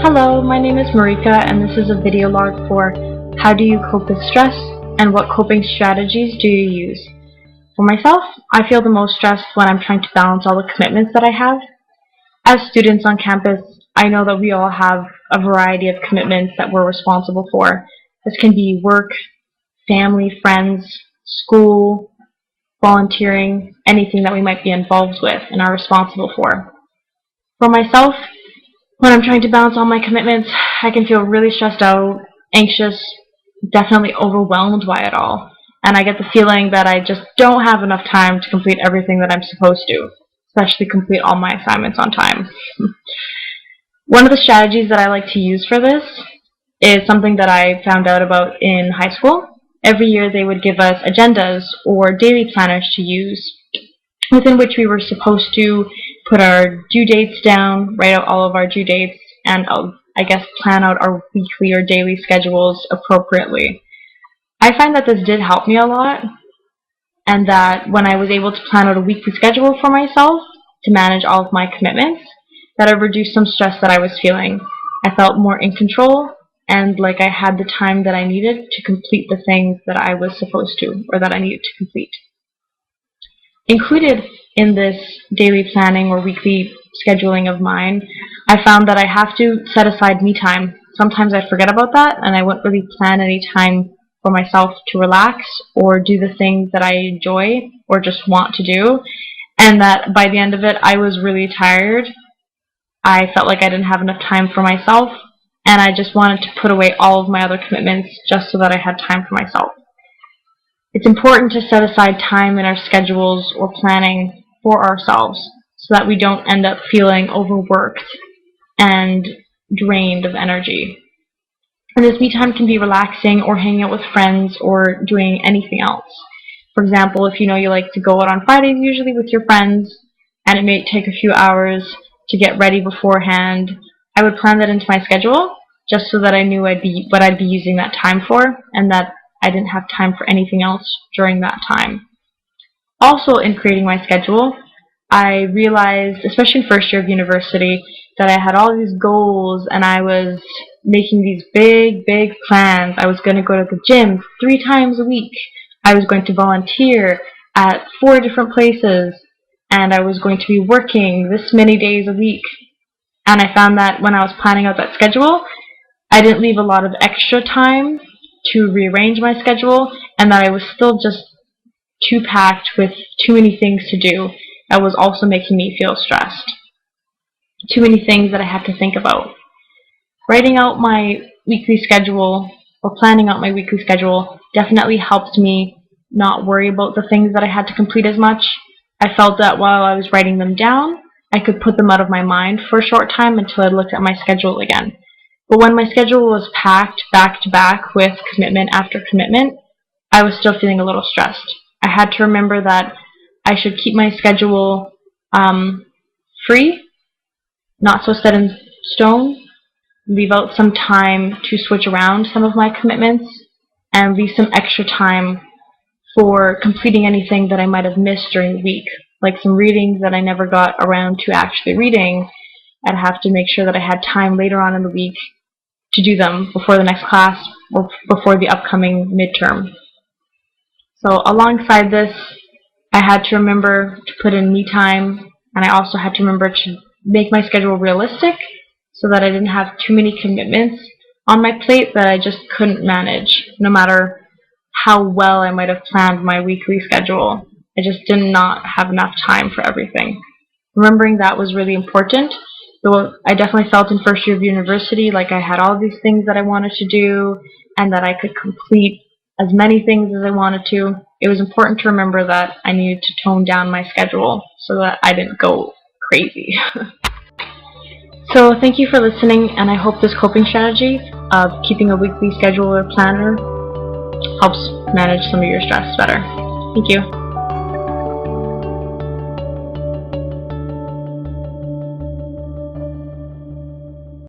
Hello, my name is Marijka and this is a video log for how do you cope with stress and what coping strategies do you use. For myself, I feel the most stressed when I'm trying to balance all the commitments that I have. As students on campus, I know that we all have a variety of commitments that we're responsible for. This can be work, family, friends, school, volunteering, anything that we might be involved with and are responsible for. For myself, when I'm trying to balance all my commitments, I can feel really stressed out, anxious, definitely overwhelmed by it all. And I get the feeling that I just don't have enough time to complete everything that I'm supposed to, especially complete all my assignments on time. One of the strategies that I like to use for this is something that I found out about in high school. Every year they would give us agendas or daily planners to use, within which we were supposed to put our due dates down, write out all of our due dates, and I guess plan out our weekly or daily schedules appropriately. I find that this did help me a lot, and that when I was able to plan out a weekly schedule for myself to manage all of my commitments, that it reduced some stress that I was feeling. I felt more in control and like I had the time that I needed to complete the things that I was supposed to or that I needed to complete. Included in this daily planning or weekly scheduling of mine, I found that I have to set aside me time. Sometimes I forget about that and I wouldn't really plan any time for myself to relax or do the things that I enjoy or just want to do, and that by the end of it I was really tired. I felt like I didn't have enough time for myself and I just wanted to put away all of my other commitments just so that I had time for myself. It's important to set aside time in our schedules or planning for ourselves so that we don't end up feeling overworked and drained of energy. And this me time can be relaxing or hanging out with friends or doing anything else. For example, if you know you like to go out on Fridays usually with your friends and it may take a few hours to get ready beforehand, I would plan that into my schedule just so that I knew what I'd be using that time for and that I didn't have time for anything else during that time. Also, in creating my schedule, I realized, especially in first year of university, that I had all these goals and I was making these big plans. I was going to go to the gym 3 times a week. I was going to volunteer at 4 different places, and I was going to be working this many days a week. And I found that when I was planning out that schedule, I didn't leave a lot of extra time to rearrange my schedule, and that I was still just too packed with too many things to do. That was also making me feel stressed. Too many things that I had to think about. Writing out my weekly schedule or planning out my weekly schedule definitely helped me not worry about the things that I had to complete as much. I felt that while I was writing them down, I could put them out of my mind for a short time until I looked at my schedule again. But when my schedule was packed back to back with commitment after commitment, I was still feeling a little stressed. I had to remember that I should keep my schedule free, not so set in stone, leave out some time to switch around some of my commitments, and leave some extra time for completing anything that I might have missed during the week, like some readings that I never got around to actually reading. I'd have to make sure that I had time later on in the week to do them before the next class or before the upcoming midterm. So alongside this, I had to remember to put in me time, and I also had to remember to make my schedule realistic so that I didn't have too many commitments on my plate that I just couldn't manage, no matter how well I might have planned my weekly schedule. I just did not have enough time for everything. Remembering that was really important. Though I definitely felt in first year of university like I had all these things that I wanted to do and that I could complete as many things as I wanted to, it was important to remember that I needed to tone down my schedule so that I didn't go crazy. So thank you for listening, and I hope this coping strategy of keeping a weekly schedule or planner helps manage some of your stress better. Thank you.